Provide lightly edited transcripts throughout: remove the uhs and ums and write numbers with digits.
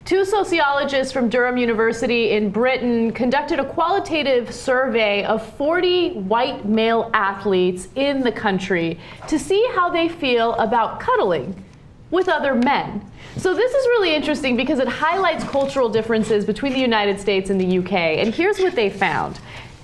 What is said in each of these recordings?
Two sociologists from Durham University in Britain conducted a qualitative survey of 40 white male athletes in the country to see how they feel about cuddling with other men. So this is really interesting because it highlights cultural differences between the United States and the UK. And here's what they found.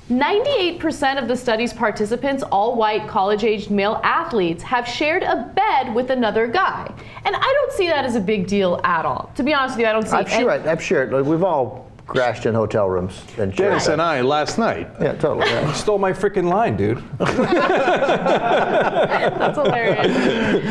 98% of the study's participants, all white, college-aged male athletes, have shared a bed with another guy. And I don't see that as a big deal at all. To be honest with you, I don't see it. I've shared. Like, we've all crashed in hotel rooms. And Dennis and I last night. Yeah, totally. Yeah. You stole my freaking line, dude. That's hilarious.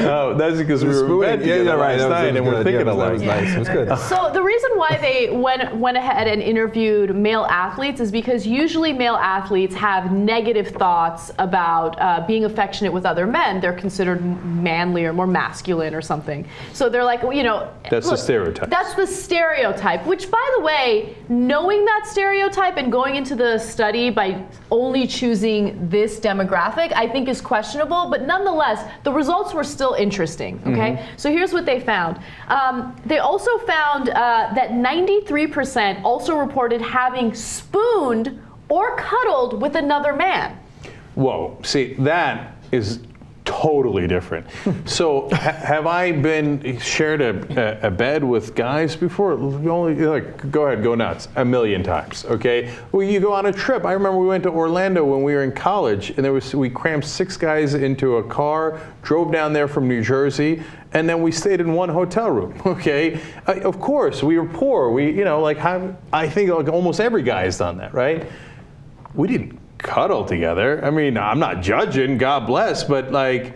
Oh, that's because we were in bed together last night and we're thinking a lot. That was nice. It was good. So the reason why they went ahead and interviewed male athletes is because usually male athletes have negative thoughts about being affectionate with other men. They're considered manly or more masculine or something. So they're like, well, you know. That's the stereotype. That's the stereotype, which, by the way, knowing that stereotype and going into the study by only choosing this demographic, I think is questionable, but nonetheless, the results were still interesting, okay? Mm-hmm. So here's what they found. They also found that 93% also reported having spooned or cuddled with another man. Whoa, see, that is totally different. So have I been shared a bed with guys before? Only, like, go ahead, go nuts. A million times, okay? Well, you go on a trip. I remember we went to Orlando when we were in college, and we crammed 6 guys into a car, drove down there from New Jersey, and then we stayed in one hotel room, okay? Of course, we were poor. I think like almost every guy has done that, right? We didn't cuddle together. I mean, I'm not judging, God bless, but like,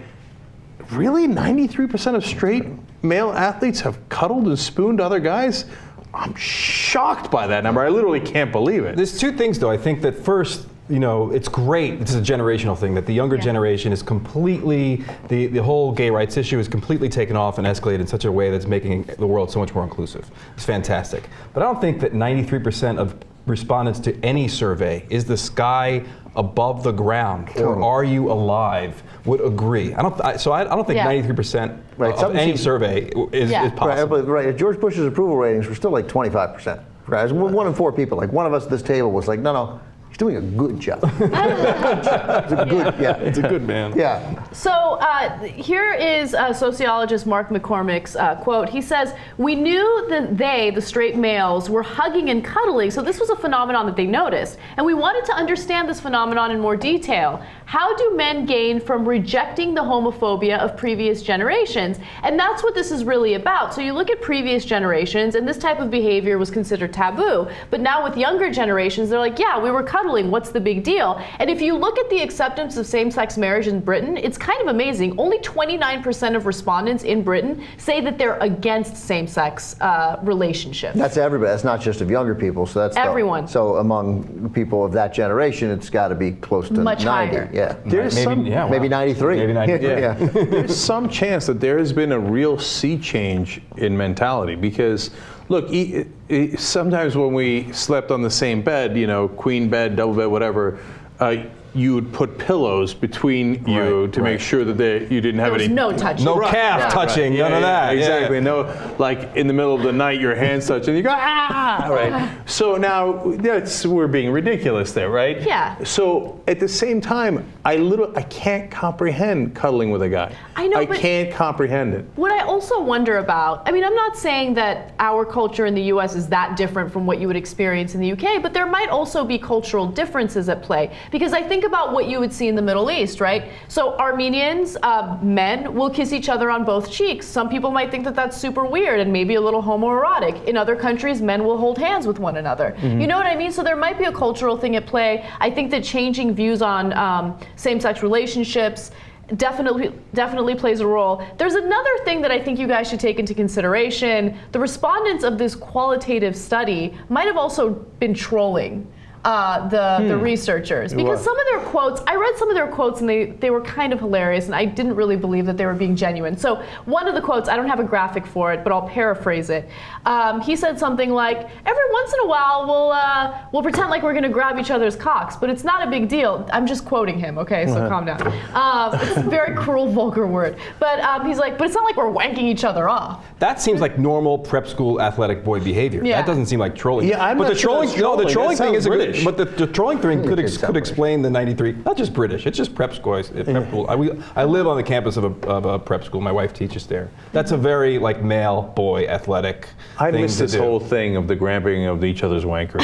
really 93% of straight male athletes have cuddled and spooned other guys? I'm shocked by that number. I literally can't believe it. There's two things though. I think that first, you know, it's great, this is a generational thing, that the younger generation is completely, the whole gay rights issue is completely taken off and escalated in such a way that's making the world so much more inclusive. It's fantastic. But I don't think that 93% of respondents to any survey, is the sky above the ground or are you alive, would agree. I don't think 93% of any survey is possible. Right. George Bush's approval ratings were still like 25%. Right. 1 in 4 people, like one of us at this table was like, no, he's doing a good job. It's a good man. Yeah. So here is sociologist Mark McCormick's quote. He says, "We knew that the straight males, were hugging and cuddling, so this was a phenomenon that they noticed. And we wanted to understand this phenomenon in more detail. How do men gain from rejecting the homophobia of previous generations?" And that's what this is really about. So you look at previous generations, and this type of behavior was considered taboo. But now with younger generations, they're like, yeah, we were cuddling, what's the big deal? And if you look at the acceptance of same-sex marriage in Britain, it's kind of amazing. Only 29% of respondents in Britain say that they're against same-sex relationships. That's everybody. That's not just of younger people. So that's everyone. So among people of that generation, it's got to be close to much 90. Higher. Yeah. There's maybe 93. Maybe 93. Yeah. There's some chance that there has been a real sea change in mentality because, look, sometimes when we slept on the same bed, you know, queen bed, double bed, whatever, you would put pillows between you to make sure that you didn't have any. No touching. No calf touching, none of that. Exactly. No, like in the middle of the night, your hands touch and you go, ah! Right. So now we're being ridiculous there, right? Yeah. So at the same time, I can't comprehend cuddling with a guy. I know, I can't comprehend it. What I also wonder about, I mean, I'm not saying that our culture in the US is that different from what you would experience in the UK, but there might also be cultural differences at play. Because I think about what you would see in the Middle East, right? So Armenians, men will kiss each other on both cheeks. Some people might think that that's super weird and maybe a little homoerotic. In other countries, men will hold hands with one another. Mm-hmm. You know what I mean? So there might be a cultural thing at play. I think that changing views on same-sex relationships definitely plays a role. There's another thing that I think you guys should take into consideration. The respondents of this qualitative study might have also been trolling. the researchers, because some of their quotes, I read some of their quotes and they were kind of hilarious, and I didn't really believe that they were being genuine. So one of the quotes, I don't have a graphic for it, but I'll paraphrase it. He said something like, every once in a while we'll pretend like we're going to grab each other's cocks, but it's not a big deal. I'm just quoting him, okay, so calm down. It's a very cruel, vulgar word. But he's like, but it's not like we're wanking each other off. That seems like normal prep school athletic boy behavior. Yeah. That doesn't seem like trolling. Yeah, I'm but not the sure trolling, that's no, the trolling. trolling thing is British. but the trolling thing could explain the 93. Not just British. It's just prep schools. Prep school. I live on the campus of a prep school. My wife teaches there. That's a very like male boy athletic. I thing missed to this do. whole thing of the grabbing of each other's wankers.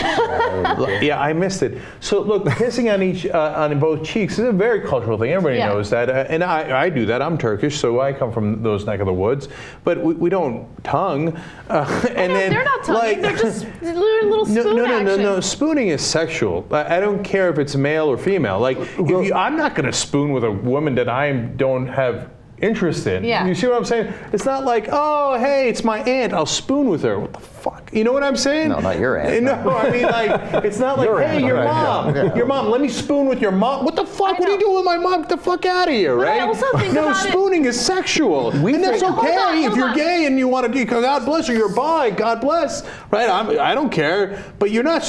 Yeah, I missed it. So look, kissing on both cheeks is a very cultural thing. Everybody knows that, and I do that. I'm Turkish, so I come from those neck of the woods. But we don't tongue. And then they're not tonguing. They're just little spoon action. No. Spooning is sexual. I don't care if it's male or female. Like, I'm not going to spoon with a woman that I don't have interest in. Yeah. You see what I'm saying? It's not like, oh, hey, it's my aunt. I'll spoon with her. What the fuck? You know what I'm saying? No, not your aunt. No, I mean, like, it's not like, Your hey, aunt, your right, mom. yeah. Your mom. Let me spoon with your mom. What the fuck? What are you doing with my mom? Get the fuck out of here, But right? I also think no, about it- spooning is sexual. And that's Hold okay on, if hold you're on. gay and you want to. God bless or you're bi. God bless. Right? I don't care. But you're not.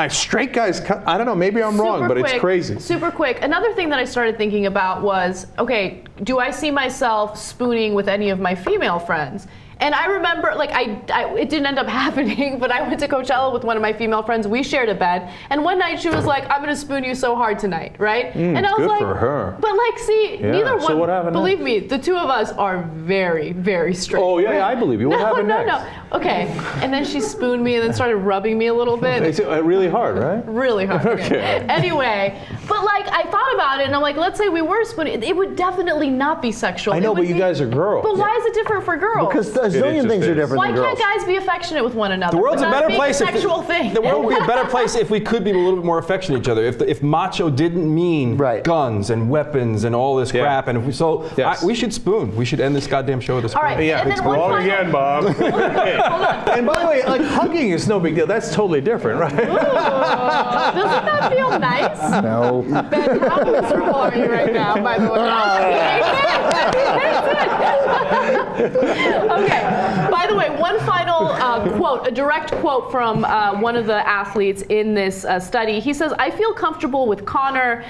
Straight guys. I don't know. Maybe I'm wrong, Super but it's quick, crazy. Super quick. Another thing that I started thinking about was, okay, do I see myself spooning with any of my female friends? And I remember, like, it didn't end up happening, but I went to Coachella with one of my female friends. We shared a bed, and one night she was like, "I'm gonna spoon you so hard tonight," right? And I was good like, for her. But like, see, Yeah, neither so one. what happened Believe me, the two of us are very, very straight. Oh yeah, I believe you. What happened next? No. Okay, and then she spooned me and then started rubbing me a little bit. It's really hard, right? Really hard. Okay. Anyway, but like I thought about it and I'm like, let's say we were spooning. It would definitely not be sexual. I know, It would but you be- guys are girls. But why is it different for girls? Because a It zillion just things are is. different why than girls. can't guys be affectionate with one another? The world's a but not better being place. sexual thing. The world would be a better place if we could be a little bit more affectionate to each other. If macho didn't mean Right. guns and weapons and all this Yeah. crap, and if we, Yes. we should spoon. We should end this goddamn show with a spoon. All right. Yeah, And then one wrong final- again, Bob. And by the way, like hugging is no big deal. That's totally different, right? Ooh, doesn't that feel nice? No. Ben, how miserable are you right now, by the way? Okay. By the way, one final quote, a direct quote from one of the athletes in this study. He says, "I feel comfortable with Connor."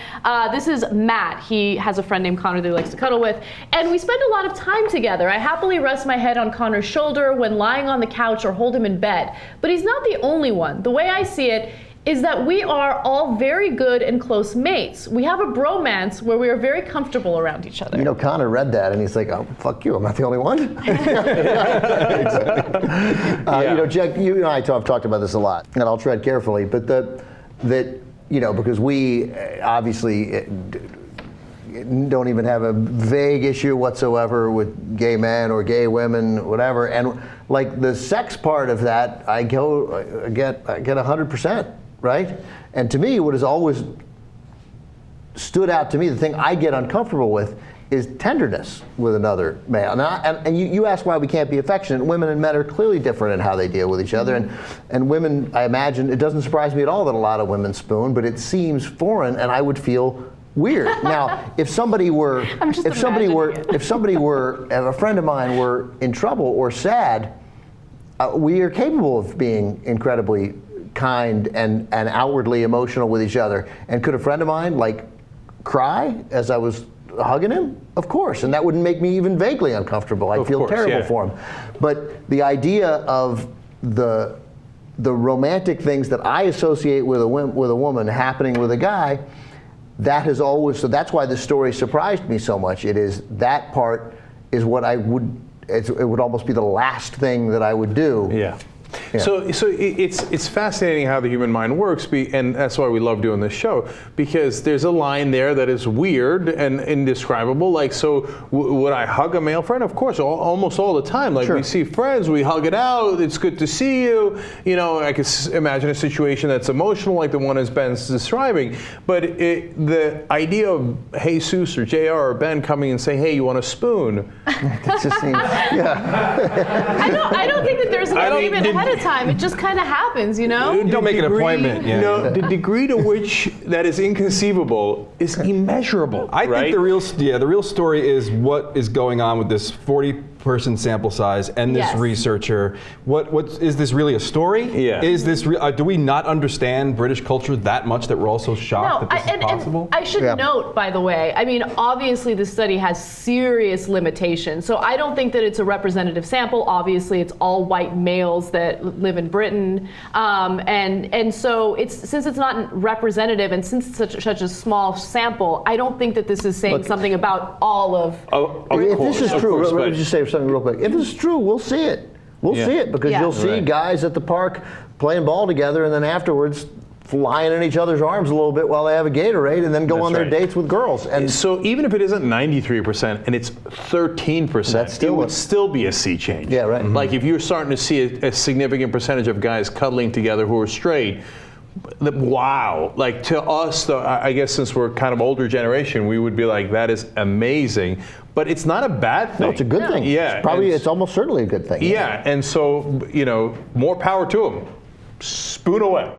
This is Matt. He has a friend named Connor that he likes to cuddle with. "And we spend a lot of time together. I happily rest my head on Connor's shoulder when lying on the couch or hold him in bed. But he's not the only one. The way I see it is that we are all very good and close mates. We have a bromance where we are very comfortable around each other." You know, Connor read that and he's like, "Oh, fuck you! I'm not the only one." You know, Jack, you and I have talked about this a lot, and I'll tread carefully. But because we obviously don't even have a vague issue whatsoever with gay men or gay women, whatever. And like the sex part of that, I get 100%, right? And to me, what has always stood out to me, the thing I get uncomfortable with, is tenderness with another male. And you ask why we can't be affectionate. Women and men are clearly different in how they deal with each other. And women, I imagine, it doesn't surprise me at all that a lot of women spoon, but it seems foreign, and I would feel weird. Now, if a friend of mine were in trouble or sad, we are capable of being incredibly kind and outwardly emotional with each other. And could a friend of mine like cry as I was hugging him? Of course, and that wouldn't make me even vaguely uncomfortable. I'd feel terrible for him. But the idea of the romantic things that I associate with a woman happening with a guy, that has always, so that's why this story surprised me so much. It is, that part is what it would almost be the last thing that I would do. Yeah. Yeah. So it's fascinating how the human mind works, and that's why we love doing this show, because there's a line there that is weird and indescribable. Like, so would I hug a male friend? Of course, almost all the time. Like, we see friends, we hug it out. It's good to see you. You know, I could imagine a situation that's emotional, like the one as Ben's describing. But the idea of Jesus or JR or Ben coming and saying, "Hey, you want a spoon?" It just seems, yeah. I don't think that there's an argument ahead of the time. It just kind of happens, you know? You don't make an appointment. Yeah. No, the degree to which that is inconceivable is immeasurable. I right? think the real story is what is going on with this 40-person sample size and this Yes. researcher. What is this really a story? Yeah. Is this do we not understand British culture that much that we're all so shocked that this is possible? I should note, by the way, I mean, obviously this study has serious limitations. So I don't think that it's a representative sample. Obviously, it's all white males that live in Britain, and so since it's not representative and since it's such a small sample, I don't think that this is saying something about all of. If this is true, let me just say something real quick. If this is true, we'll see it. We'll see it because you'll see guys at the park playing ball together, and then afterwards flying in each other's arms a little bit while they have a Gatorade, and then go on their dates with girls. And so even if it isn't 93% and it's 13%, it would still be a sea change. Yeah, right. Like if you're starting to see a significant percentage of guys cuddling together who are straight, wow. Like to us, though, I guess since we're kind of older generation, we would be like, that is amazing. But it's not a bad thing. no, it's a good thing. Yeah. It's almost certainly a good thing. Yeah, and so, more power to them. Spoon away.